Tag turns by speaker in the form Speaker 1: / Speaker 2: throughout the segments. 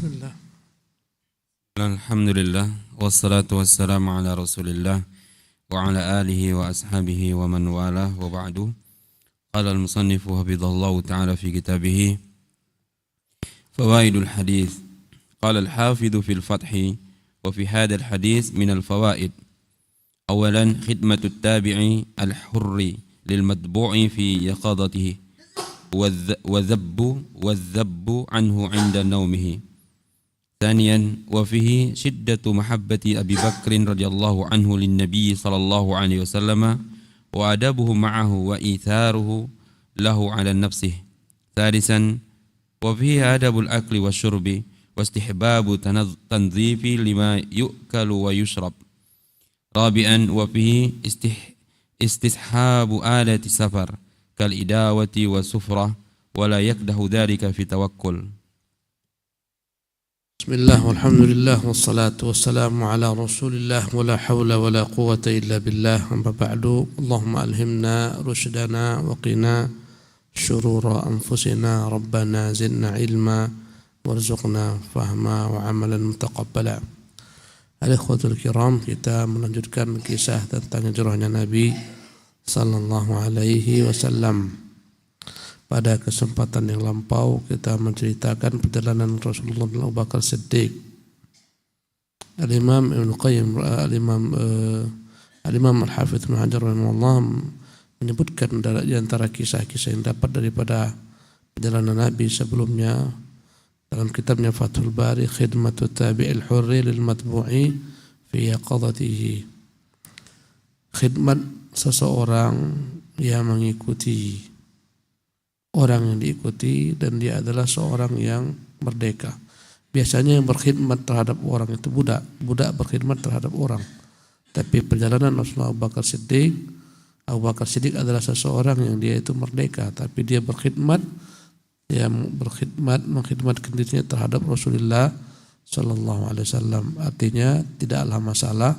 Speaker 1: Bismillah.
Speaker 2: Alhamdulillah wassalatu wassalamu ala Rasulillah wa ala alihi wa ashabihi wa man walah wa ba'du. Qala al-musannif hafidhallahu ta'ala fi kitabih Fawaidul Hadith. Qala al-hafidh fi al-Fath wa fi hadha al-hadith min al-fawaid. Awalan khidmatu at-tabi'i al-hurri lil matbu'i fi yaqadatihi wa dhabbu anhu 'inda nawmihi. ثانيا وفيه شدة محبة أبي بكر رضي الله عنه للنبي صلى الله عليه وسلم وأدبه معه وإيثاره له على نفسه. ثالثا وفيه أدب الأكل والشرب واستحباب تنظيف لما يؤكل ويشرب. رابعا وفيه استصحاب آلة السفر كالإداوة والسفرة ولا يكده ذلك في توكل.
Speaker 1: Bismillah, walhamdulillah, wassalatu wassalamu ala rasulillah, wa la hawla wa la quwata illa billah, amma ba'du. Allahumma alhimna rushdana wa qina syurura anfusina, rabbana zidna ilma warzuqna fahma wa amalan mutaqabbala. Al-ikhwatul kiram, kita melanjutkan kisah tentang hijrahnya Nabi sallallahu alaihi wasallam. Pada kesempatan yang lampau kita menceritakan perjalanan Rasulullah dan Abu Bakar Siddiq. Al-Imam Ibnu Qayyim, Al-Imam Al-Hafidz Ibnu Hajar rahimahullah menyebutkan di antara kisah-kisah yang dapat daripada perjalanan Nabi sebelumnya dalam kitabnya Fathul Bari, khidmatu tabi'il hurri lil matbu'i fi yaqadatihi. Khidmat seseorang yang mengikuti orang yang diikuti dan dia adalah seorang yang merdeka. Biasanya yang berkhidmat terhadap orang itu budak berkhidmat terhadap orang. Tapi perjalanan Rasulullah Abu Bakar Siddiq adalah seseorang yang dia itu merdeka, tapi dia mengkhidmatkan dirinya terhadap Rasulullah sallallahu alaihi wasallam. Artinya tidaklah masalah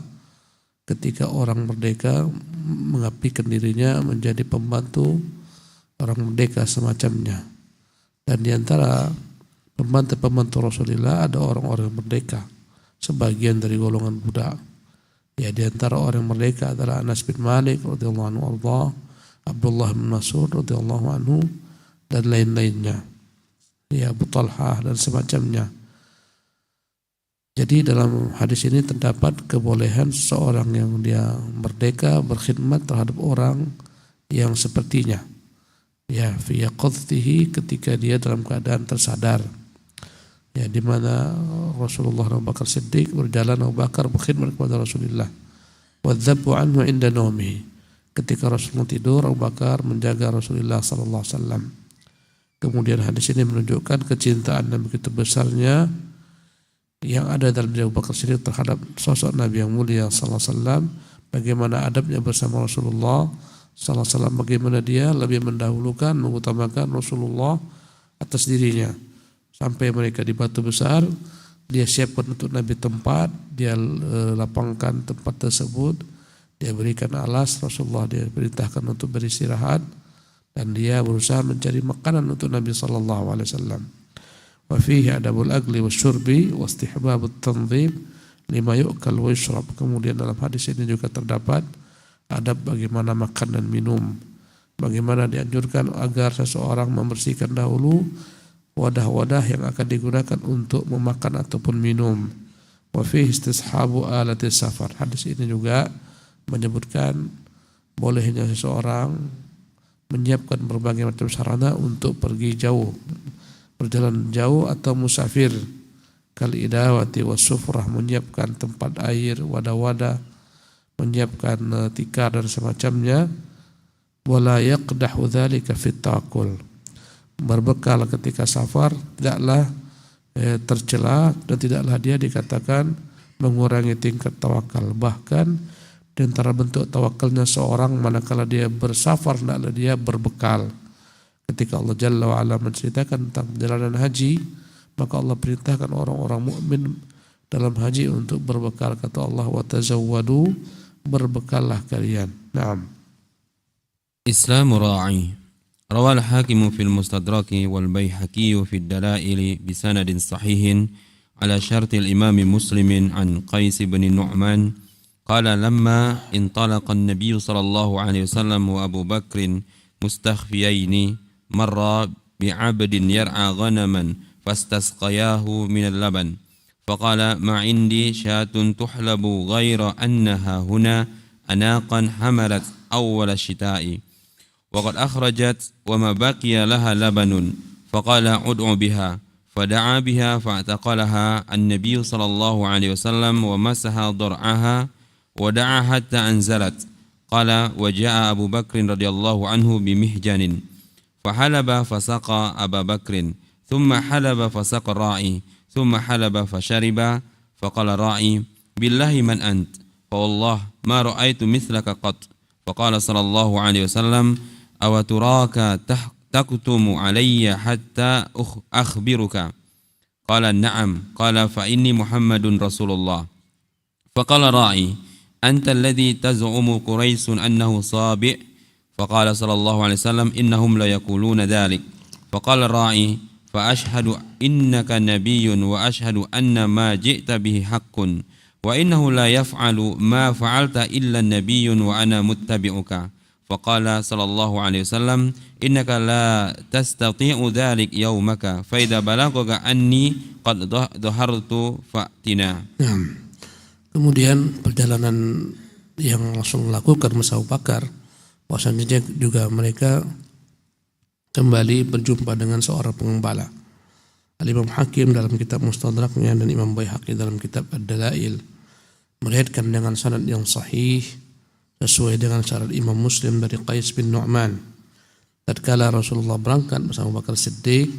Speaker 1: ketika orang merdeka mengabdikan dirinya menjadi pembantu orang merdeka semacamnya. Dan di antara pembantu Rasulullah ada orang-orang merdeka, sebagian dari golongan budak. Ya, di antara orang merdeka adalah Anas bin Malik radhiyallahu anhu, Abdullah bin Mas'ud radhiyallahu anhu dan lain-lainnya. Ya, Abu Talhah dan semacamnya. Jadi dalam hadis ini terdapat kebolehan seorang yang dia merdeka berkhidmat terhadap orang yang sepertinya. Ya, fi yaqadhatihi, ketika dia dalam keadaan tersadar. Ya, di mana Rasulullah Abu Bakar Siddiq berjalan, Abu Bakar berkhidmat kepada Rasulullah. Wa dhabbu anhu inda nawmihi, ketika Rasulullah tidur, Abu Bakar menjaga Rasulullah sallallahu alaihi wasallam. Kemudian hadis ini menunjukkan kecintaan dan begitu besarnya yang ada dalam diri Abu Bakar Siddiq terhadap sosok Nabi yang mulia sallallahu alaihi wasallam, bagaimana adabnya bersama Rasulullah sallallahu alaihi wasallam, bagaimana dia lebih mendahulukan, mengutamakan Rasulullah atas dirinya. Sampai mereka di batu besar, dia siapkan untuk Nabi tempat, dia lapangkan tempat tersebut, dia berikan alas, Rasulullah dia perintahkan untuk beristirahat, dan dia berusaha mencari makanan untuk Nabi sallallahu alaihi wasallam. Wa fihi adabul akli wasyurbi wa istihbabut tanzim lima yu'kal wa yushrab. Kemudian dalam hadis ini juga terdapat adab bagaimana makan dan minum, bagaimana dianjurkan agar seseorang membersihkan dahulu wadah-wadah yang akan digunakan untuk memakan ataupun minum. Wa fihi istishabu alati safar. Hadis ini juga menyebutkan bolehnya seseorang menyiapkan berbagai macam sarana untuk pergi jauh, berjalan jauh atau musafir. Kal idawati wasufrah, menyiapkan tempat air, wadah-wadah, menyiapkan tikar dan semacamnya. Wala yaqdahu dzalika fit tawakkul, berbekal ketika safar tidaklah tercela dan tidaklah dia dikatakan mengurangi tingkat tawakal. Bahkan di antara bentuk tawakalnya seorang manakala dia bersafar hendaklah dia berbekal. Ketika Allah Jalla wa Ala menceritakan tentang perjalanan haji, maka Allah perintahkan orang-orang mukmin dalam haji untuk berbekal. Kata Allah, wa tazawwadu, berbekallah kalian. Naam.
Speaker 2: Islamu ra'i. Rawal Hakim fil Mustadrak wal Baihaqi fi ad-Dalail bi sanadin sahihin على شرط الإمام مسلم عن قيس بن النعمان قال لما انطلق النبي صلى الله عليه وسلم وأبو بكر مستخفيين مر بعبد يرعى غنما فاستسقياه من اللبن فقال ما عندي شاة تحلب غير أنها هنا أناقا حملت أول الشتاء وقد أخرجت وما بقي لها لبن فقال ادع بها فدعا بها فاعتقلها النبي صلى الله عليه وسلم ومسح ضرعها ودعا حتى أنزلت قال وجاء أبو بكر رضي الله عنه بمهجن فحلب فسقى أبا بكر ثم حلب فسقى الراعي ثم حلب فشرب فقال الراعي بالله من أنت فوالله ما رأيت مثلك قط فقال صلى الله عليه وسلم أو تراك تكتم علي حتى أخبرك قال نعم قال فإني محمد رسول الله فقال الراعي أنت الذي تزعم قريش أنه صابئ فقال صلى الله عليه وسلم إنهم لا يقولون ذلك فقال الراعي فأشهد إنك نبي وأشهد أن ما جئت به حق وإنه لا يفعل ما فعلت إلا النبي وأنا متبعك فقال صلى الله عليه وسلم إنك لا تستطيع ذلك يومك فإذا بلغك أني قد ظهرت فأتنا.
Speaker 1: Kemudian perjalanan yang langsung lakukan Mas Abu Bakar, bahwasanya juga mereka kembali berjumpa dengan seorang pengembala. Al-Imam Hakim dalam kitab Mustadraknya dan Imam Baihaqi dalam kitab Ad-Dalail meriwayatkan dengan sanad yang sahih sesuai dengan syarat Imam Muslim dari Qais bin Nu'man. Tatkala Rasulullah berangkat bersama Abu Bakar Siddiq,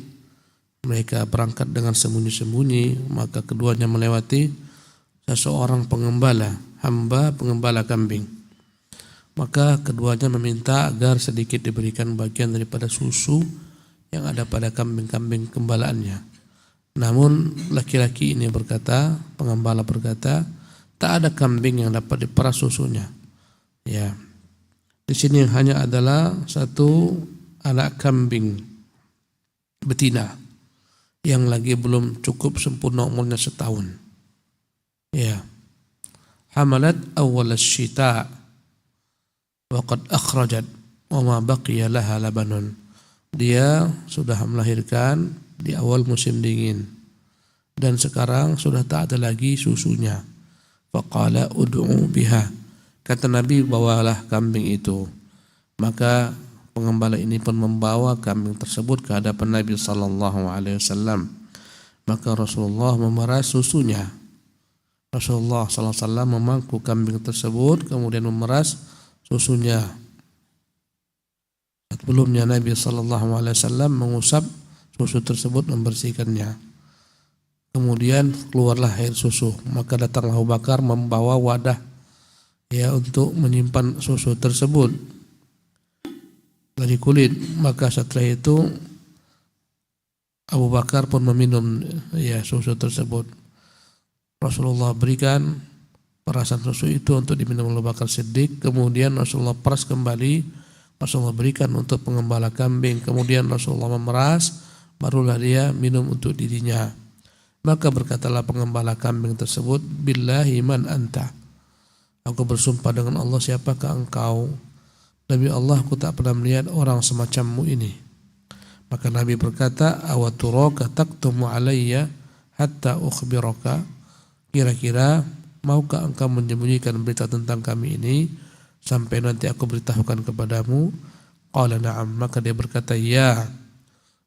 Speaker 1: mereka berangkat dengan sembunyi-sembunyi, maka keduanya melewati seseorang pengembala, hamba pengembala kambing. Maka keduanya meminta agar sedikit diberikan bagian daripada susu yang ada pada kambing-kambing gembalaannya. Namun laki-laki ini berkata, pengembala berkata, tak ada kambing yang dapat diperas susunya. Ya, di sini hanya adalah satu anak kambing betina yang lagi belum cukup sempurna umurnya setahun. Ya, hamalat awal syita wa qad akhrajat wa ma baqiya laha labanun. Dia sudah melahirkan di awal musim dingin dan sekarang sudah tak ada lagi susunya. Faqala ud'u biha. Kata Nabi, bawalah kambing itu. Maka pengembala ini pun membawa kambing tersebut ke hadapan Nabi sallallahu alaihi wasallam. Maka Rasulullah memeras susunya. Rasulullah sallallahu alaihi wasallam memangku kambing tersebut kemudian memeras susunya. Sebelumnya Nabi sallallahu alaihi wasallam mengusap susu tersebut, membersihkannya. Kemudian keluarlah air susu. Maka datanglah Abu Bakar membawa wadah untuk menyimpan susu tersebut dari kulit. Maka setelah itu Abu Bakar pun meminum susu tersebut. Rasulullah berikan perasan susu itu untuk diminum oleh Abu Bakar Siddiq. Kemudian Rasulullah peras kembali, Rasulullah berikan untuk pengembala kambing. Kemudian Rasulullah memeras, barulah dia minum untuk dirinya. Maka berkatalah pengembala kambing tersebut, billahi man anta. Aku bersumpah dengan Allah, siapakah engkau? Nabi Allah, aku tak pernah melihat orang semacammu ini. Maka Nabi berkata, awaturaka taktumu alayya hatta ukhbiraka. Kira-kira maukah engkau menyembunyikan berita tentang kami ini sampai nanti aku beritahukan kepadamu? Qala na'am. Maka dia berkata ya.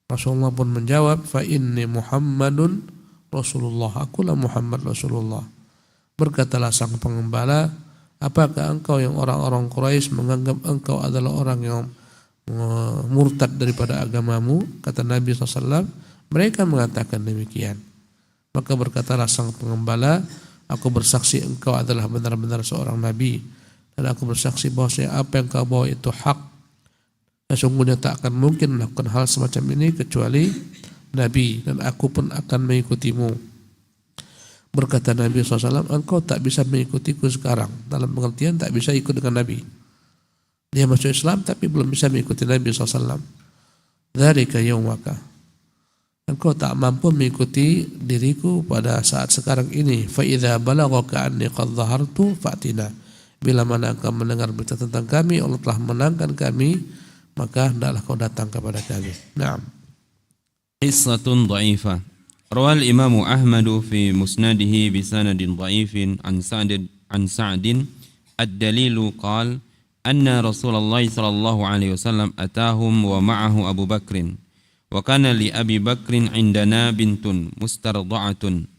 Speaker 1: Rasulullah pun menjawab, fa inni Muhammadun Rasulullah. Akulah Muhammad Rasulullah. Berkatalah sang pengembala, apakah engkau yang orang-orang Quraisy menganggap engkau adalah orang yang murtad daripada agamamu? Kata Nabi SAW, mereka mengatakan demikian. Maka berkatalah sang pengembala, aku bersaksi engkau adalah benar-benar seorang nabi, dan aku bersaksi bahwa apa yang kau bawa itu hak. Sesungguhnya tak akan mungkin melakukan hal semacam ini kecuali nabi, dan aku pun akan mengikutimu. Berkata Nabi SAW, engkau tak bisa mengikutiku sekarang, dalam pengertian tak bisa ikut dengan Nabi. Dia masuk Islam tapi belum bisa mengikuti Nabi SAW. Dzalika yaumaka. engkau tak mampu mengikuti diriku pada saat sekarang ini. Fa idza balaghaka anni qad dhahartu fa'tina. Bila mana engkau mendengar berita tentang kami, Allah telah menangkan kami, maka hendaklah kau datang kepada kami. Naam.
Speaker 2: Qissatun dha'ifah. Rawal Imam Ahmad fi musnadihi bi sanadin dha'ifin an Sa'din ad-dalilu qala anna Rasulullah sallallahu alaihi wasallam atahum wa ma'ahu Abu Bakrin wa kana li Abi Bakrin indana bintun mustarda'atun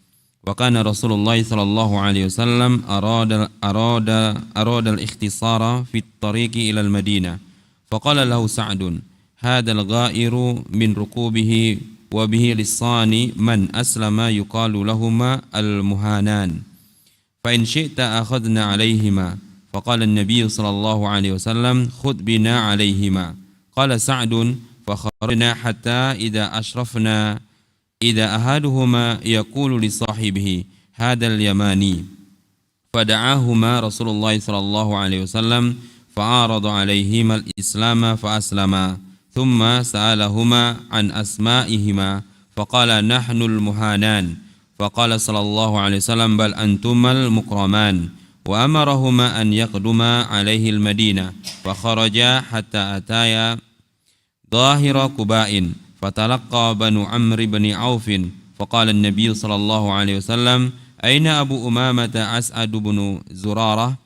Speaker 2: wa kana Rasulullah sallallahu alaihi wasallam arada al-ikhtisara fi at-tariqi ila al-Madinah faqala lahu Sa'dun hadha al-gha'iru min rukubihi wa bihi lisani man aslama yuqalu lahumā al-muhanan fa in syi'ta akhadna 'alayhima faqala an-nabiy sallallahu alaihi wasallam khudh bina 'alayhima qala Sa'dun fakharajna hatta idza ashrafna idza ahaduhuma yaqulu li sahibihi hadha al-yamani fada'ahuma Rasulullah sallallahu alaihi wasallam fa'arada 'alayhima al-islam fa aslama thumma sa'alahuma an asma'ihima faqala nahnu al-muhanan faqala sallallahu alaihi wasallam bal antumal mukraman wa amarahuma an yaqduma alaihi al-madinah fa kharaja hatta ataya dhahira Quba'in fatalaqqa banu Amr bin Auf faqala an-nabiy sallallahu alaihi wasallam aina Abu Umamah As'ad bin Zurarah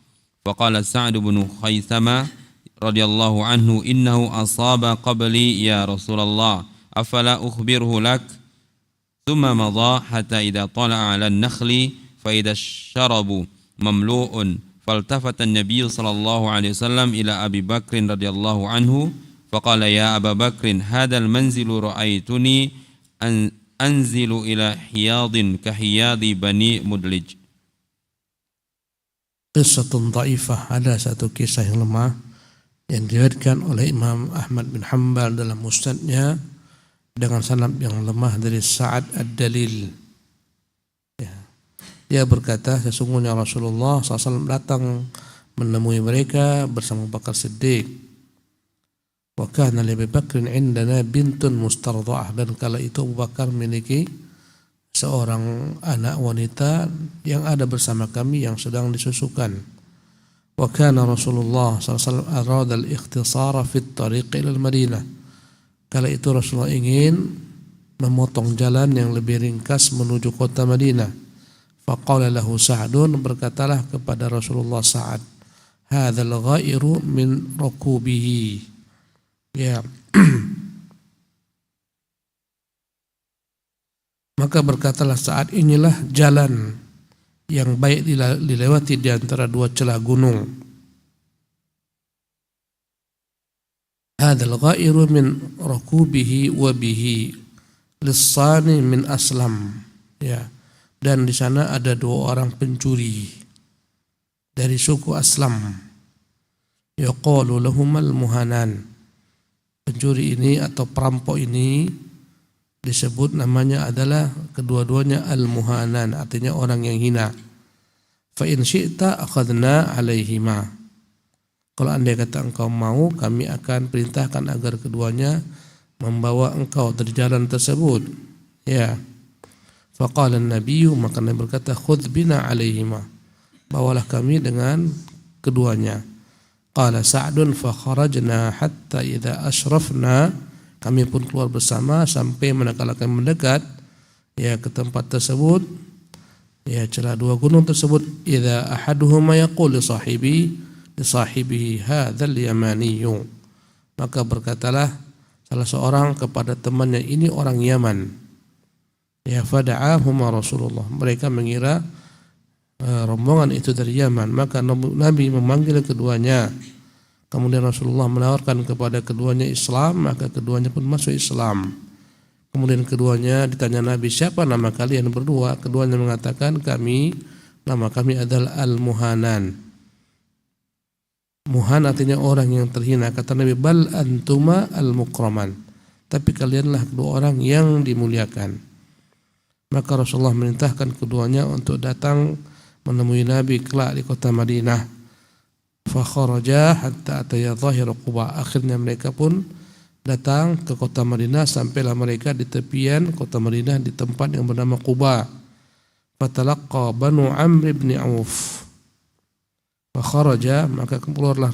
Speaker 2: faqala Sa'd bin Khaisama radhiyallahu anhu innahu asaba qabli ya Rasulullah afala ukhbirhu lak thumma madha hatta idza tala'a 'ala an-nakhli fa idza syarabu mamlu'un faltafata an-nabiy sallallahu alaihi wasallam ila Abi Bakr radhiyallahu anhu faqala ya Aba Bakr hadha al-manzilu ra'aytuni anzilu ila hiyadin ka hiyadi bani Mudlij.
Speaker 1: Qissatun dha'ifah, ada satu kisah yang lemah yang diriwayatkan oleh Imam Ahmad bin Hanbal dalam musnadnya dengan sanad yang lemah dari Sa'ad ad-Dalil. Ya. Dia berkata, sesungguhnya Rasulullah SAW datang menemui mereka bersama Bakar Siddiq. Wa kana li Abi Bakrin indana bintun mustardha'ah, dan kala itu Abu Bakar memiliki seorang anak wanita yang ada bersama kami yang sedang disusukan. Wa kana Rasulullah SAW arada al-ikhtisara fi at-tariq ila al-Madinah. Kala itu Rasulullah ingin memotong jalan yang lebih ringkas menuju kota Madinah. Faqala lahu Sa'dun, berkatalah kepada Rasulullah Sa'ad, hadzal ghairu min rukubihi. Ya. Maka berkatalah Sa'ad, inilah jalan yang baik dilewati di antara dua celah gunung. Hadzal ghairu min rukubihi wa bihi lis-sani min aslam. Ya. Dan di sana ada dua orang pencuri dari suku Aslam. Yaqalu lahumal muhanan. Pencuri ini atau perampok ini disebut namanya adalah kedua-duanya al-muhanan, artinya orang yang hina. Fa in syi'ta akhadna 'alaihima. Kalau andai kata engkau mau, kami akan perintahkan agar keduanya membawa engkau dari jalan tersebut. Ya. Faqala an-nabiy, maka Nabi berkata, khudh bina 'alaihima. Bawalah kami dengan keduanya. Qala Sa'dun fa kharajna hatta idza ashrafna, kami pun keluar bersama sampai manakala kami mendekat ya ke tempat tersebut, ya celah dua gunung tersebut. Idza ahaduhuma yaqulu li sahibihi hadzal yamaniyyu, maka berkatalah salah seorang kepada temannya, ini orang Yaman. Ya fada'ahuma Rasulullah, mereka mengira rombongan itu dari Yaman, maka Nabi memanggil keduanya. Kemudian Rasulullah menawarkan kepada keduanya Islam, maka keduanya pun masuk Islam. Kemudian keduanya ditanya Nabi, siapa nama kalian berdua? Keduanya mengatakan, nama kami adalah Al-Muhanan. Muhan artinya orang yang terhina. Kata Nabi, bal antuma al-mukraman, tapi kalianlah kedua orang yang dimuliakan. Maka Rasulullah merintahkan keduanya untuk datang menemui Nabi kelak di kota Madinah. Fa kharaja hatta ataya dhahira Quba. Akhirnya mereka pun datang ke kota Madinah, sampailah mereka di tepian kota Madinah di tempat yang bernama Quba. Fatalaqqa Banu Amr bin Auf. Fakharaja, maka keluarlah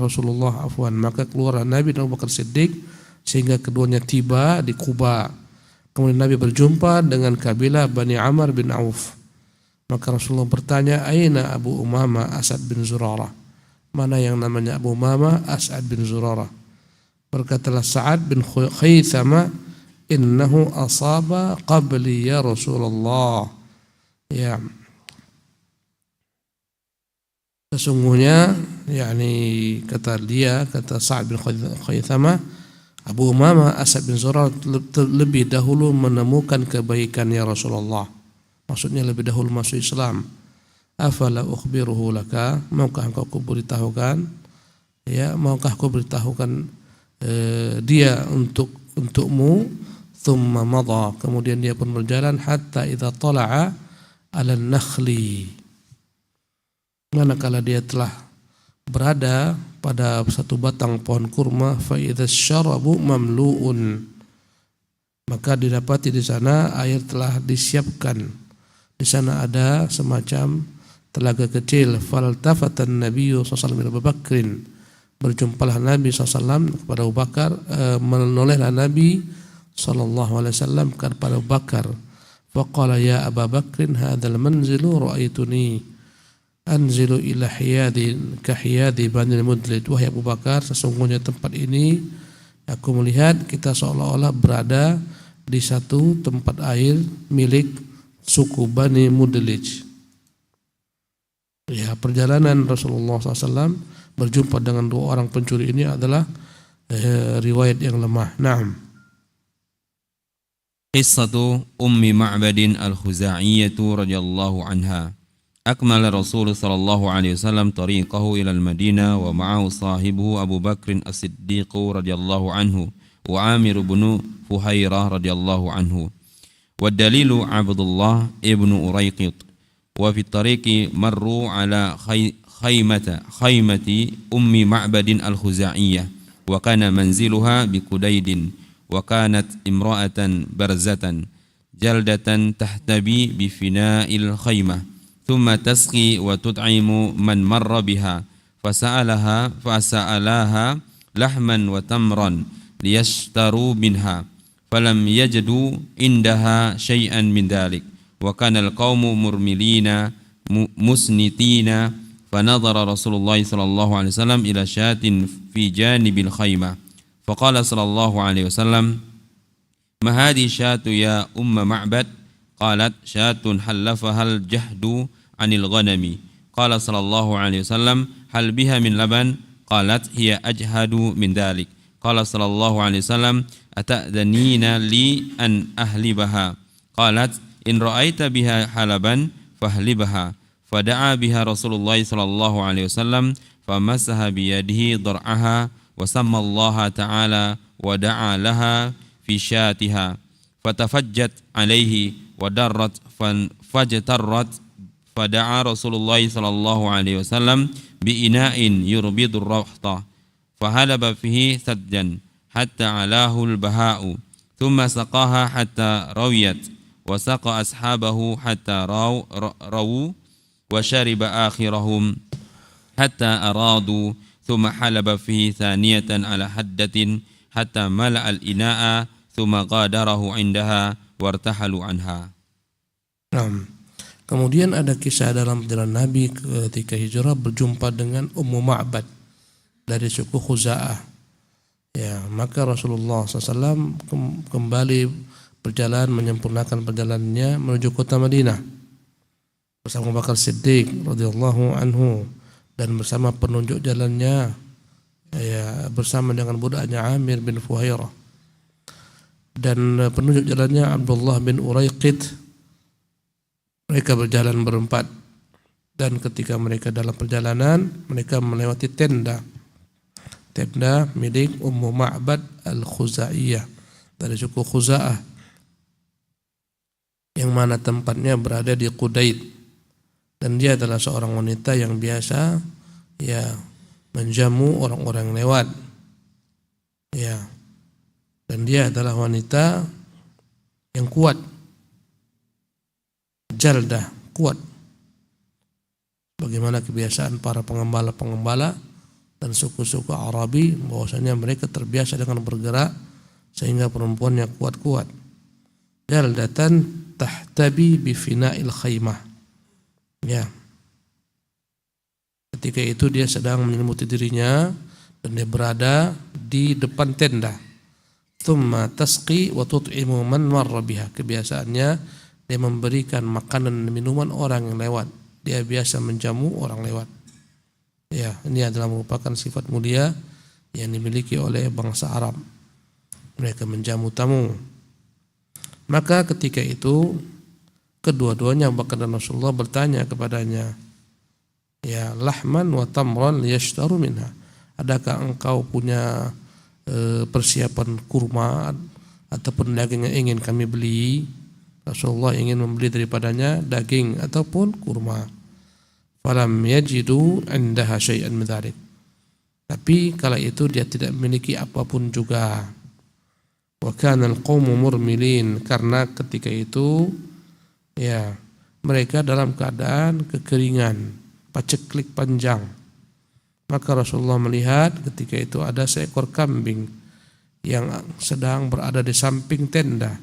Speaker 1: Nabi dan Abu Bakar Siddiq sehingga keduanya tiba di Quba. Kemudian Nabi berjumpa dengan kabilah Bani Amr bin Auf. Maka Rasulullah bertanya, "Aina Abu Umama As'ad bin Zurarah?" Mana yang namanya Abu Umama As'ad bin Zurarah? Berkatalah Sa'ad bin Khaythama, "Innahu asaba qabli ya Rasulullah." Ya. Sesungguhnya kata Sa'ad bin Khaythama, Abu Umama As'ad bin Zurarah lebih dahulu menemukan kebaikan ya Rasulullah. Maksudnya lebih dahulu masuk Islam. Afala ukhbiruhu laka, maukah engkau beritahukan? Ya, maukah aku beritahukan dia untukmu? Thumma madha, kemudian dia pun berjalan hatta idza tala'a 'ala an-nakhli. Manakala dia telah berada pada satu batang pohon kurma, fa idza syarabu mamlu'un, maka didapati di sana air telah disiapkan. Di sana ada semacam telaga kecil. Faltafatan Nabiyyu sallallahu alaihi wasallam, berjumpalah Nabi SAW kepada Abu Bakar, menolehlah Nabi SAW kepada Abu Bakar. Faqala ya Abu Bakrin hadzal manzilu ra'aituni anzilu ila hiyadin ka hiyadi Bani Mudlij. Wahai Abu Bakar, sesungguhnya tempat ini aku melihat kita seolah-olah berada di satu tempat air milik suku Bani Mudlij. Ya, perjalanan Rasulullah SAW berjumpa dengan dua orang pencuri ini adalah riwayat yang lemah. Naam.
Speaker 2: Qissatu Ummi Ma'badin al-Khuzaiyyah radhiyallahu anha. أكمل الرسول صلى الله عليه وسلم طريقه إلى المدينة ومعه صاحبه أبو بكر الصديق رضي الله عنه وعامر بن فهيرة رضي الله عنه. والدليل عبد الله ابن أريقط. وفي الطريق مروا على خيمة أم معبد الخزاعية وكان منزلها بكديد وكانت امرأة برزة جلدة تحتبي بفناء الخيمة ثم تسقي وتطعم من مر بها فسألها لحما وتمرا ليشتروا منها فلم يجدوا عندها شيئا من ذلك وكان القوم مرملين مسنتين فنظر رسول الله صلى الله عليه وسلم إلى شاة في جانب الخيمة فقال صلى الله عليه وسلم ما هذه شاة يا أم معبد؟ قالت شاة حلفها الجهد عن الغنم. قال صلى الله عليه وسلم هل بها من لبن؟ قالت هي أجهد من ذلك. قال صلى الله عليه وسلم أتأذنين لي أن أهلبها؟ قالت إن رأيت بها حلبا فاهلبها. فدعا بها رسول الله صلى الله عليه وسلم فمسح بيده ضرعها وسمى الله تعالى ودعا لها في شاتها فتفجت عليه ودرت فاجترت فدعا رسول الله صلى الله عليه وسلم بإناء يربض الروحة فهلب فيه سجا حتى علاه البهاء ثم سقاها حتى رويت وسقى أصحابه حتى رووا وشرب آخرهم حتى أرادوا ثم حلب فيه ثانية على حدة حتى ملأ الإناء ثم غادره عندها وارتحلوا عنها.
Speaker 1: Kemudian ada kisah dalam perjalanan Nabi ketika hijrah berjumpa dengan Ummu Ma'bad dari suku Khuza'ah. Ya, maka Rasulullah SAW kembali berjalan menyempurnakan perjalanannya menuju kota Madinah bersama Abu Bakar Siddiq radhiyallahu anhu dan bersama penunjuk jalannya bersama dengan budaknya Amir bin Fuhairah dan penunjuk jalannya Abdullah bin Uraiqit. Mereka berjalan berempat dan ketika mereka dalam perjalanan mereka melewati tenda milik Ummu Ma'bad al-Khuzaiyah dari suku Khuza'ah yang mana tempatnya berada di Qudaid dan dia adalah seorang wanita yang biasa menjamu orang-orang lewat dan dia adalah wanita yang kuat, jaldah, kuat. Bagaimana kebiasaan para pengembala-pengembala dan suku-suku Arabi, bahwasanya mereka terbiasa dengan bergerak sehingga perempuannya kuat-kuat. Jaldatan tahtabi bifina'il khaymah. Ya. Ketika itu dia sedang menyelimuti dirinya dan dia berada di depan tenda. Tsumma tasqi wa tut'imu man marra biha. Kebiasaannya dia memberikan makanan dan minuman orang yang lewat. Dia biasa menjamu orang lewat. Ya, ini adalah merupakan sifat mulia yang dimiliki oleh bangsa Arab. Mereka menjamu tamu. Maka ketika itu kedua-duanya Abu Bakar dan Rasulullah bertanya kepadanya, ya, lahman wa tamran yashtaru minha. Adakah engkau punya persiapan kurma ataupun daging yang ingin kami beli? Rasulullah ingin membeli daripadanya daging ataupun kurma. Falam yajidu indaha syai'an min dzalik. Tapi kala itu dia tidak memiliki apapun juga. Wa kana al-qaumu murmilin, karena ketika itu ya mereka dalam keadaan kekeringan, paceklik panjang. Maka Rasulullah melihat ketika itu ada seekor kambing yang sedang berada di samping tenda.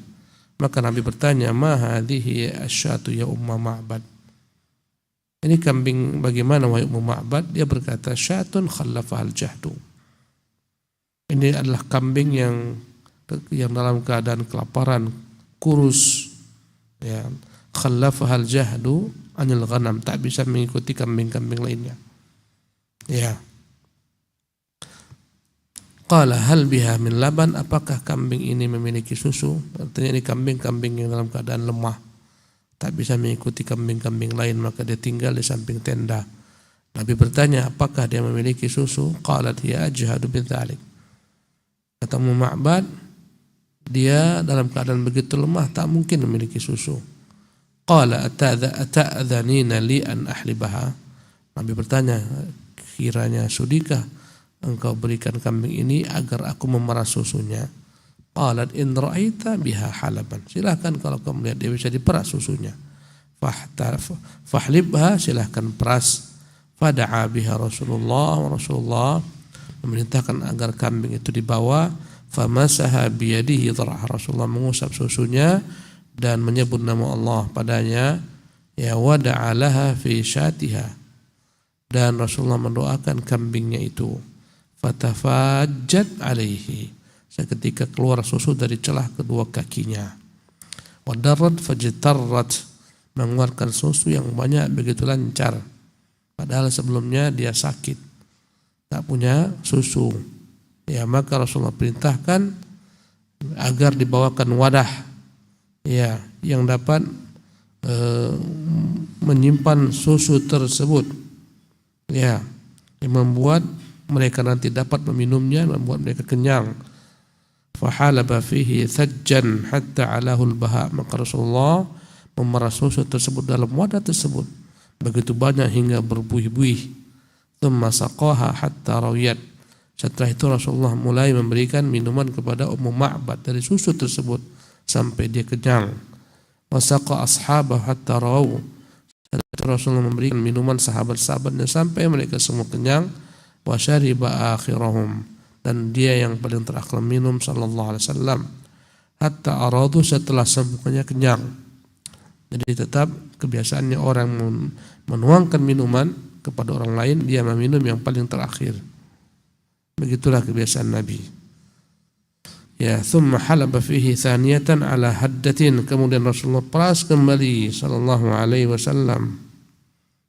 Speaker 1: Maka Nabi bertanya, "Ma hadhihi asyatu ya Umma Ma'bad?" Ini kambing bagaimana wahai Ummu Ma'bad? Dia berkata, "Syatun khallafahal jahdu." Ini adalah kambing yang dalam keadaan kelaparan, kurus, ya. Khallafahal jahdu anil ghanam, tak bisa mengikuti kambing-kambing lainnya. Ya. Qala hal biha min laban, apakah kambing ini memiliki susu? Artinya ini kambing-kambing yang dalam keadaan lemah, tak bisa mengikuti kambing-kambing lain, maka dia tinggal di samping tenda. Nabi bertanya, apakah dia memiliki susu? Qalat hiya ajhadu bidzalik. Kata Ummu Ma'bad, dia dalam keadaan begitu lemah tak mungkin memiliki susu. Qala ata'dhanina li an ahlibaha. Nabi bertanya, kiranya sudikah engkau berikan kambing ini agar aku memerah susunya? Qalat in ra'aita biha halaban. Silakan kalau kau melihat dia bisa diperas susunya. Fahlibha, silahkan peras. Fada'a biha Rasulullah memerintahkan agar kambing itu dibawa. Famasaha biyadihi dhar'ah. Rasulullah mengusap susunya dan menyebut nama Allah padanya. Ya wada'a laha fi syatiha. Dan Rasulullah mendoakan kambingnya itu. Fatafajjat alaihi. Seketika keluar susu dari celah kedua kakinya. Wadarrat fajtarrat, mengeluarkan susu yang banyak begitu lancar. Padahal sebelumnya dia sakit, tak punya susu. Ya, maka Rasulullah perintahkan agar dibawakan wadah, ya, yang dapat menyimpan susu tersebut. Ya, yang membuat mereka nanti dapat meminumnya, membuat mereka kenyang. Fahalaba fihi thajjan hatta alahul baha. Maka Rasulullah memerah susu tersebut dalam wadah tersebut begitu banyak hingga berbuih-buih. Thumma saqaha hatta rawiyat. Setelah itu Rasulullah mulai memberikan minuman kepada Ummu Ma'bad dari susu tersebut sampai dia kenyang. Wa saqa ashabahu hatta rawu. Setelah itu Rasulullah memberikan minuman sahabat-sahabatnya sampai mereka semua kenyang. Wa syariba akhirahum. Dan dia yang paling terakhir minum sallallahu alaihi wasallam. Hatta aradu, setelah semuanya kenyang. Jadi tetap kebiasaannya orang menuangkan minuman kepada orang lain, dia meminum yang paling terakhir. Begitulah kebiasaan Nabi. Ya, thumma halaba fihi thaniyatan ala haddatin. Kemudian Rasulullah peras kembali sallallahu alaihi wasallam.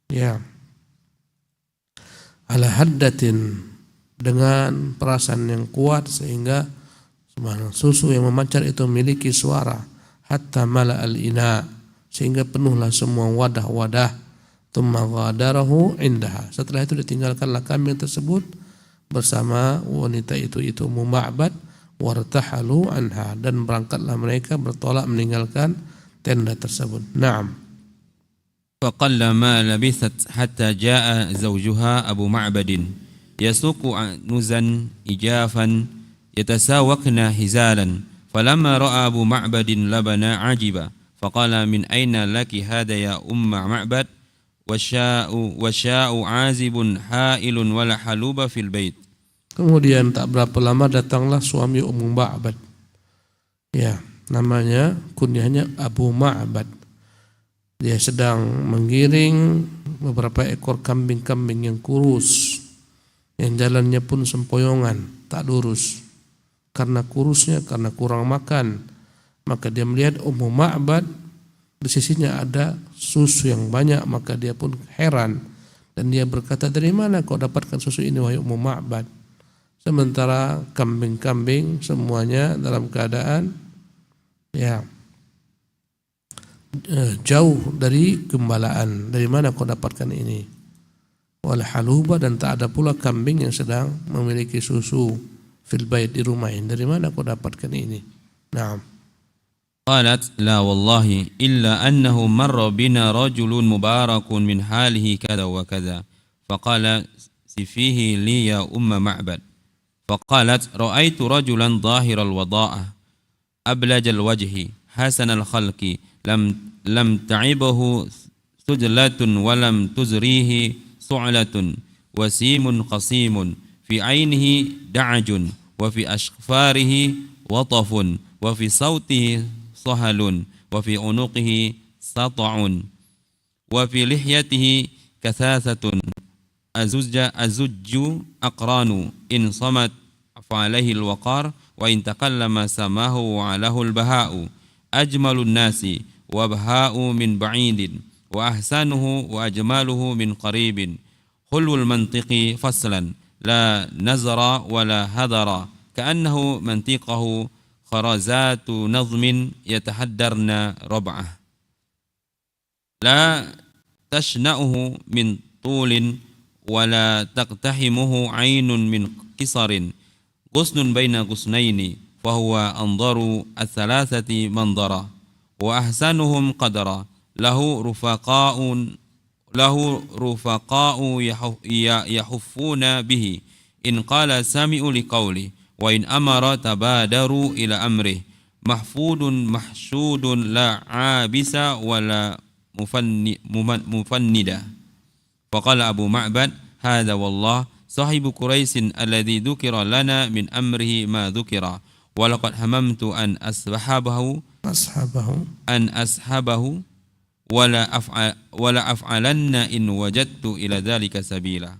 Speaker 1: Ya. Ala haddatin, dengan perasan yang kuat sehingga susu yang memancar itu memiliki suara. Hatta mala al-ina, sehingga penuhlah semua wadah-wadah. Tsumma ghadarahu indaha. Setelah itu ditinggalkanlah kambing tersebut bersama wanita itu Ummu Ma'bad. Wartahalu anha, dan berangkatlah mereka bertolak meninggalkan tenda tersebut. Naam.
Speaker 2: Faqalla ma labithat hatta jaa zawjuha Abu Ma'badin yasuqu nuzan ijafan يتساوقن هزالا فلما رأى أبو معبد لبن عجبا فقال من أين لك هذا يا أم معبد وشاء عازب حائل ولا حلوب في البيت.
Speaker 1: Kemudian tak berapa lama datanglah suami Ummu Ma'bad. Ya, namanya kunyahnya Abu Ma'bad. Dia sedang menggiring beberapa ekor kambing-kambing yang kurus, yang jalannya pun sempoyongan, tak lurus. Karena kurusnya, karena kurang makan, maka dia melihat Ummu Ma'bad di sisinya ada susu yang banyak, maka dia pun heran dan dia berkata, dari mana kau dapatkan susu ini wahai Ummu Ma'bad? Sementara kambing-kambing semuanya dalam keadaan jauh dari gembalaan. Dari mana kau dapatkan ini? Wal haluba, dan tak ada pula kambing yang sedang memiliki susu fil bait, di rumah ini. Dari mana kau dapatkan ini? Naam.
Speaker 2: قالت لا والله إلا أنه مر بنا رجل مبارك من حاله كذا وكذا فقال سفيه لي يا أم معبد. فقالت رأيت رجلا ظاهر الوضاءة أبلج الوجه حسن الخلق لم تعبه سجلة ولم تزريه سعلة وسيم قصيم في عينه دعج وفي أشفاره وطف وفي صوته صهل وفي عنقه سطع وفي لحيته كثاثة أزج أقران إن صمت فعليه الوقار وإن تكلم سماه وعله البهاء أجمل الناس وبهاء من بعيد وأحسنه وأجماله من قريب خلو المنطق فصلا لا نزر ولا هذر كأنه منطقه خرزات نظم يتحدرن ربعه لا تشنأه من طول ولا تقتحمه عين من قصر غصن بين غصنين فهو أنظر الثلاثة منظرا وأحسنهم قدرا له رفقاء يحفون به إن قال سمعوا لقوله وإن أمر تبادروا إلى أمره محفوظ محشود لا عابس ولا مفندا. فقال أبو معبد هذا والله صاحب قريش الذي ذكر لنا من أمره ما ذكر ولقد هممت أن أسحبه ولا أفعلن إن وجدت إلى ذلك سبيلا.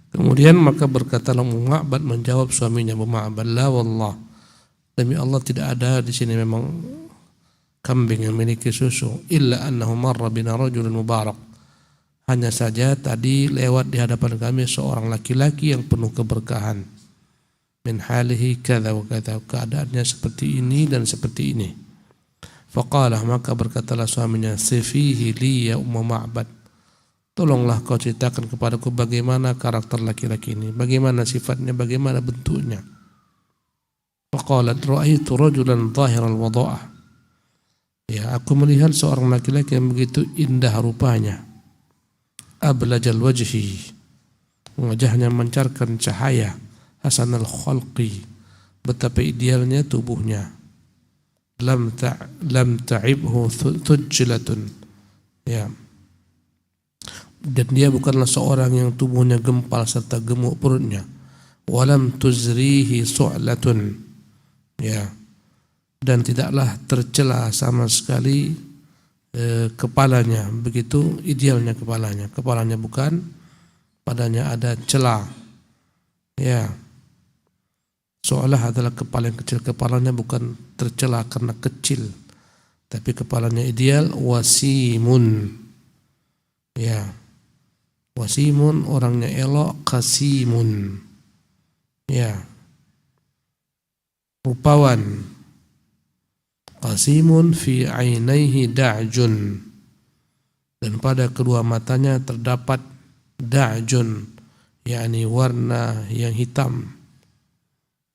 Speaker 1: Kemudian maka berkatalah Ummu Ma'bad menjawab suaminya Abu Ma'bad, la wallah, demi Allah tidak ada di sini memang kambing yang memiliki susu, illa annahu marra bina rajulun mubarak, hanya saja tadi lewat di hadapan kami seorang laki-laki yang penuh keberkahan, min halihi kadza wa kadza, keadaannya seperti ini dan seperti ini. Faqalah, maka berkatalah suaminya, sifihi li ya Ummu Ma'bad, tolonglah kau ceritakan kepadaku bagaimana karakter laki-laki ini, bagaimana sifatnya, bagaimana bentuknya. Faqalat ra'aitu rajulan zahiral wada'ah, ya aku melihat seorang laki-laki yang begitu indah rupanya, ablajal wajhi, wajahnya memancarkan cahaya, hasanal khalqi, betapa idealnya tubuhnya, lam ta'ibhu thujlatun, ya, dan dia bukanlah seorang yang tubuhnya gempal serta gemuk perutnya, walam tuzrihi su'latun, ya, dan tidaklah tercela sama sekali kepalanya, begitu idealnya kepalanya bukan padanya ada celah, ya. Seolah adalah kepala yang kecil, kepalanya bukan tercela karena kecil, tapi kepalanya ideal. Wasimun, ya, wasimun orangnya elok, kasimun, ya, rupawan, qasimun fi ainaihi da'jun, dan pada kedua matanya terdapat da'jun, yakni warna yang hitam.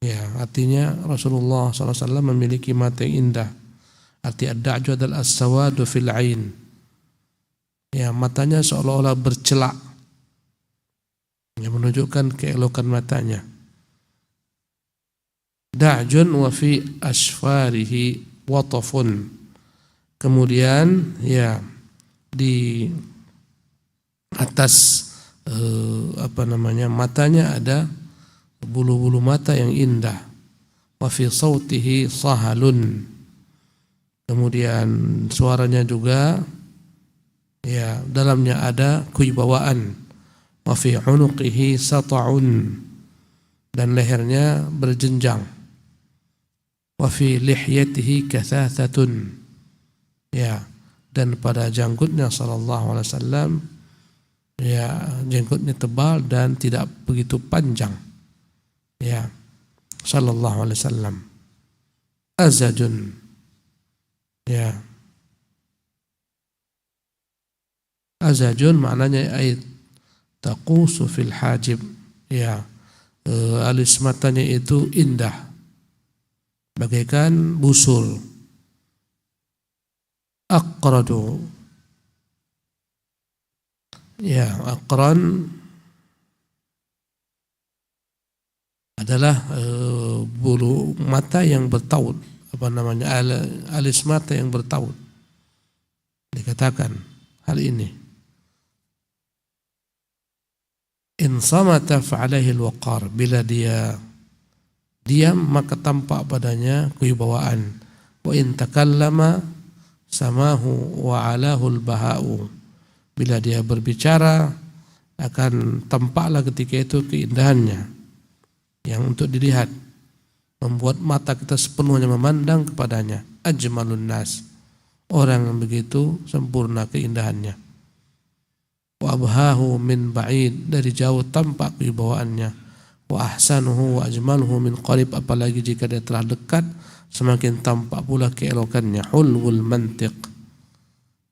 Speaker 1: Ya, artinya Rasulullah SAW memiliki mata yang indah. Arti ad-da'ju adalah as-sawadu fil ain. Ya, matanya seolah-olah bercelak, yang menunjukkan keelokan matanya. da'jun wa fi asfarihi watafun. Kemudian ya di atas matanya ada bulu-bulu mata yang indah. Wa fi sautihi sahalun. Kemudian suaranya juga ya dalamnya ada kewibawaan. Wa fi unuqihi sata'un, dan lehernya berjenjang. Wa fi lihyatihi kathathatun, ya, dan pada janggutnya sallallahu alaihi wasallam ya janggutnya tebal dan tidak begitu panjang, ya, sallallahu alaihi wasallam. Azajun, ya, azajun maknanya ay taqusu fil hajib, ya, alis matanya itu indah bagaikan busur. Aqradu, ya, aqran adalah bulu mata yang bertaut, alis mata yang bertaut, dikatakan hal ini. In samata fa'alaihi al-waqar, bila dia diam maka tampak padanya kewibawaan. Wa in takallama samahu wa alahu al-baha'u, bila dia berbicara akan tampaklah ketika itu keindahannya yang untuk dilihat, membuat mata kita sepenuhnya memandang kepadanya. Ajmalun nas, orang yang begitu sempurna keindahannya. Wa abhahu min ba'id, dari jauh tampak kewibawaannya. Wa ahsanuhu wa ajmaluhu min qarib, apalagi jika dia telah dekat semakin tampak pula keelokannya. Hulwul mantiq,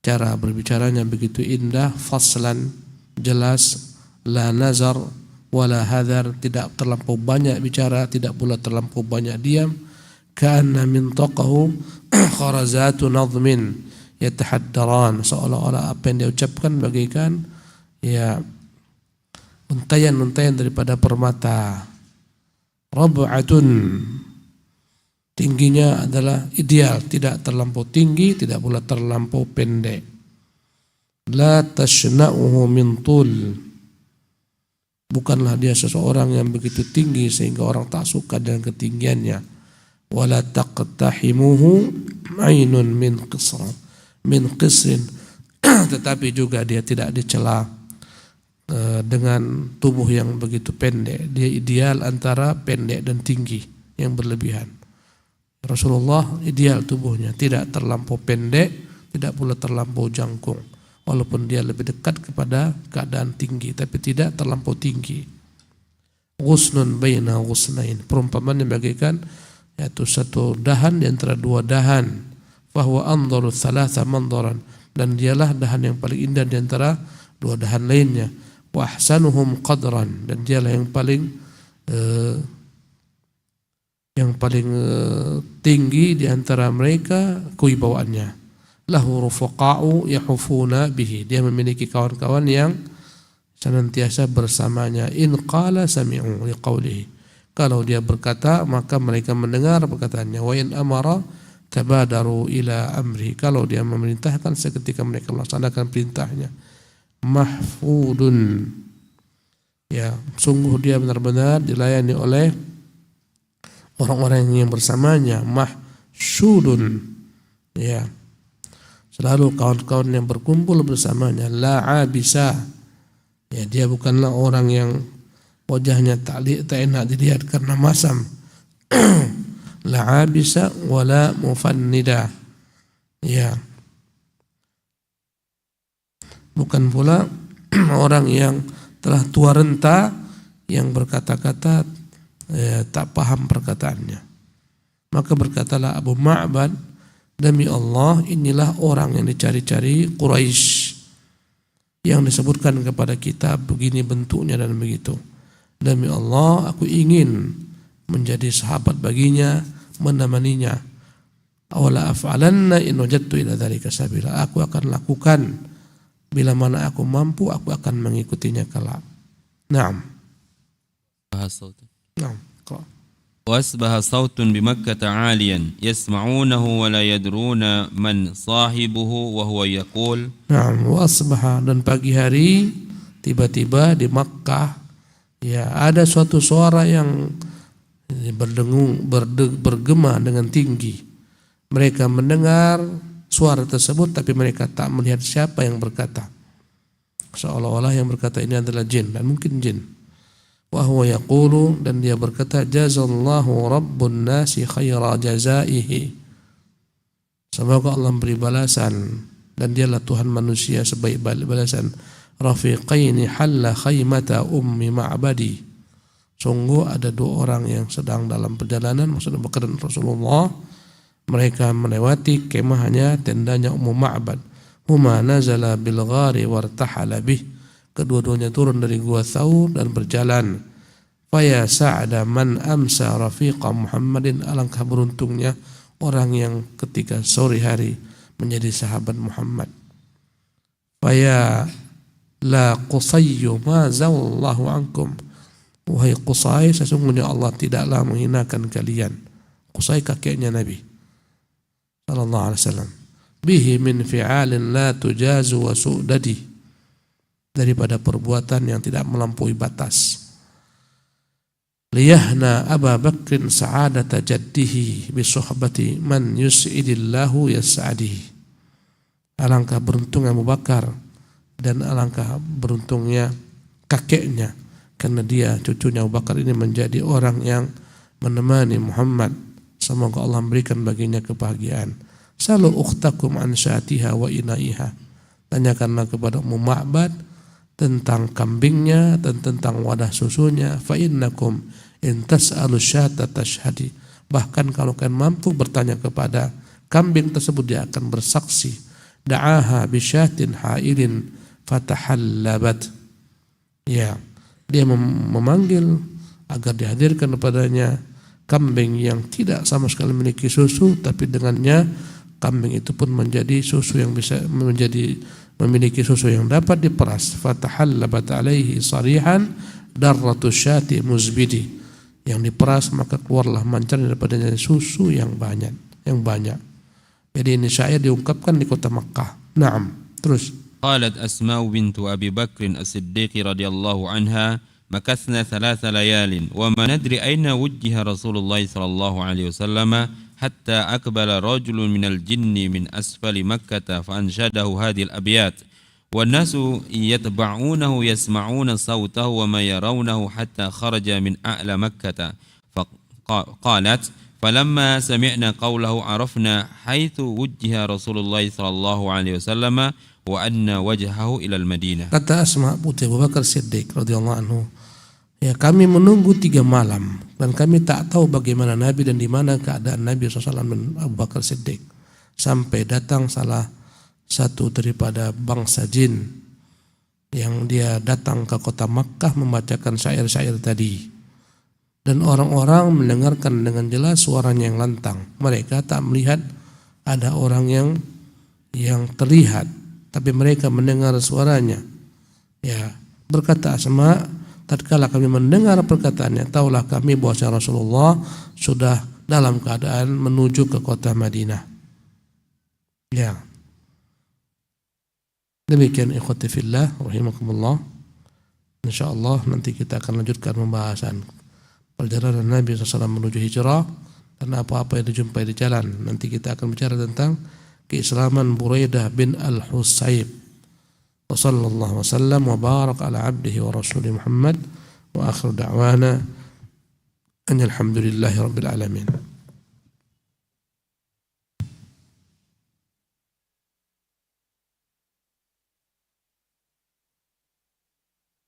Speaker 1: cara berbicaranya begitu indah. Faslan, jelas. La nazar wala hadar, tidak terlampau banyak bicara, tidak pula terlampau banyak diam. Ka'anna min taqahu kharazatu nadhmin yatahaddaran, seolah-olah apa yang dia ucapkan bagaikan ya untayan-untayan daripada permata. Rab'atun, tingginya adalah ideal, tidak terlampau tinggi, tidak pula terlampau pendek. La tashna'uhu min tul, bukanlah dia seseorang yang begitu tinggi sehingga orang tak suka dengan ketinggiannya. Wala taqtahimuhu ainun min qisrin, tetapi juga dia tidak dicela dengan tubuh yang begitu pendek. Dia ideal antara pendek dan tinggi yang berlebihan. Rasulullah ideal tubuhnya, tidak terlampau pendek, tidak pula terlampau jangkung, walaupun dia lebih dekat kepada keadaan tinggi, tapi tidak terlampau tinggi. Ghusnun baina ghusnain, perumpamannya bagaikan yaitu satu dahan di antara dua dahan. Fahuwa anzaru thalatha manzaran, dan dialah dahan yang paling indah di antara dua dahan lainnya. Wa ahsanuhum qadran, dan dialah yang paling tinggi di antara mereka kewibawaannya. Lahu rufaqa'u yahufuna bihi, dia memiliki kawan-kawan yang senantiasa bersamanya. In qala sami'u liqaulihi, kalau dia berkata maka mereka mendengar perkataannya. Wa in amara tabadaru ila amri, kalau dia memerintahkan seketika mereka melaksanakan perintahnya. Mahfudun, ya, sungguh dia benar-benar dilayani oleh orang-orang yang bersamanya. Mahsyudun, ya, selalu kawan-kawan yang berkumpul bersamanya. La abisa, ya, dia bukanlah orang yang wajahnya tak enak dilihat karena masam. La abisa wala mufannida, ya, bukan pula orang yang telah tua renta yang berkata-kata tak paham perkataannya. Maka berkatalah Abu Ma'bad, demi Allah inilah orang yang dicari-cari Quraisy, yang disebutkan kepada kita begini bentuknya dan begitu. Demi Allah aku ingin menjadi sahabat baginya, menemaninya. Awala af'alanna in wajadtu ila dzalika sabila, aku akan lakukan bila mana aku mampu, aku akan mengikutinya kelak. Naam. Naam.
Speaker 2: وأصبح صوت بمكة عاليا يسمعونه ولا يدرون من صاحبه وهو يقول
Speaker 1: wa asbaha, dan pagi hari tiba-tiba di Makkah ya ada suatu suara yang berdengung bergema dengan tinggi. Mereka mendengar suara tersebut tapi mereka tak melihat siapa yang berkata. Seolah-olah yang berkata ini adalah jin, dan mungkin jin. Wa huwa yaqulu, dan dia berkata, jazallahu rabbun nasi khaira jazaihi. Semoga Allah memberi balasan, dan dialah Tuhan manusia sebaik-baik balasan. Rafiqaini halla khaymata ummi ma'badi. Sungguh ada dua orang yang sedang dalam perjalanan, maksudnya Bakar dan Rasulullah. Mereka melewati kemahnya, tendanya Ummu Ma'bad. Huma nazala bil ghari wartahala bih. Kedua-duanya turun dari gua Thawr dan berjalan. Faya sa'ada man amsa rafiqa Muhammadin, alangkah beruntungnya orang yang ketika sore hari menjadi sahabat Muhammad. Faya la Qusayyu ma zawallahu ankum. Wahai Qusay, sesungguhnya Allah tidaklah menghinakan kalian. Qusay kakeknya Nabi sallallahu alaihi wasallam. Bihi min fi'alin la tujazu wa su'dadi, daripada perbuatan yang tidak melampaui batas. Liyahna Abu Bakrin sa'adata jaddihi bisuhbati man yus'idillahu yas'adihi. Alangkah beruntungnya Abu Bakar dan alangkah beruntungnya kakeknya, karena dia cucunya Abu Bakar ini menjadi orang yang menemani Muhammad. Semoga Allah memberikan baginya kebahagiaan. Salu ukhtakum an syatiha wa inaiha. Tanyakanlah kepada Ummu Ma'bad tentang kambingnya dan tentang wadah susunya. Fa innakum in tas'alu syata tashhadi. Bahkan kalau kalian mampu bertanya kepada kambing tersebut, dia akan bersaksi. Da'aha bisyatin ha'ilin fatahallabat. Ya, dia memanggil agar dihadirkan kepadanya kambing yang tidak sama sekali memiliki susu, tapi dengannya kambing itu pun menjadi susu yang bisa memiliki susu yang dapat diperas. Fatahallabat alaihi sarihan darratu syati muzbidi. Yang diperas maka keluarlah mancar daripadanya susu yang banyak. Jadi ini syair diungkapkan di kota Makkah. Naam. Terus.
Speaker 2: Qalat Asma bintu Abi Bakr as-Siddiq radhiyallahu anha, makathna 3 layalin wa ma nadri aina wujjiha Rasulullah sallallahu alaihi wasallam حتى أقبل رجل من الجن من أسفل مكة فأنشده هذه الأبيات والناس يتبعونه يسمعون صوته وما يرونه حتى خرج من أعلى مكة. فقالت فلما سمعنا قوله عرفنا حيث وجه رسول الله صلى الله عليه وسلم وأن وجهه إلى المدينة.
Speaker 1: Kata Asma putri Abu Bakar Siddiq radhiyallahu anhu, ya kami menunggu 3 malam dan kami tak tahu bagaimana Nabi dan di mana keadaan Nabi SAW dan Abu Bakar Siddiq, sampai datang salah satu daripada bangsa jin yang dia datang ke kota Makkah membacakan syair-syair tadi, dan orang-orang mendengarkan dengan jelas suaranya yang lantang. Mereka tak melihat ada orang yang terlihat, tapi mereka mendengar suaranya. Ya, berkata Asma, tatkala kami mendengar perkataannya, taulah kami bahwa Rasulullah sudah dalam keadaan menuju ke kota Madinah. Ya. Demikian ikhwati fillah rahimakumullah. Insyaallah nanti kita akan lanjutkan pembahasan perjalanan Nabi SAW menuju hijrah dan apa-apa yang dijumpai di jalan. Nanti kita akan bicara tentang keislaman Buraidah bin Al-Husayb. وصلى الله وسلم وبارك على عبده ورسوله محمد وآخر دعوانا أن الحمد لله رب العالمين.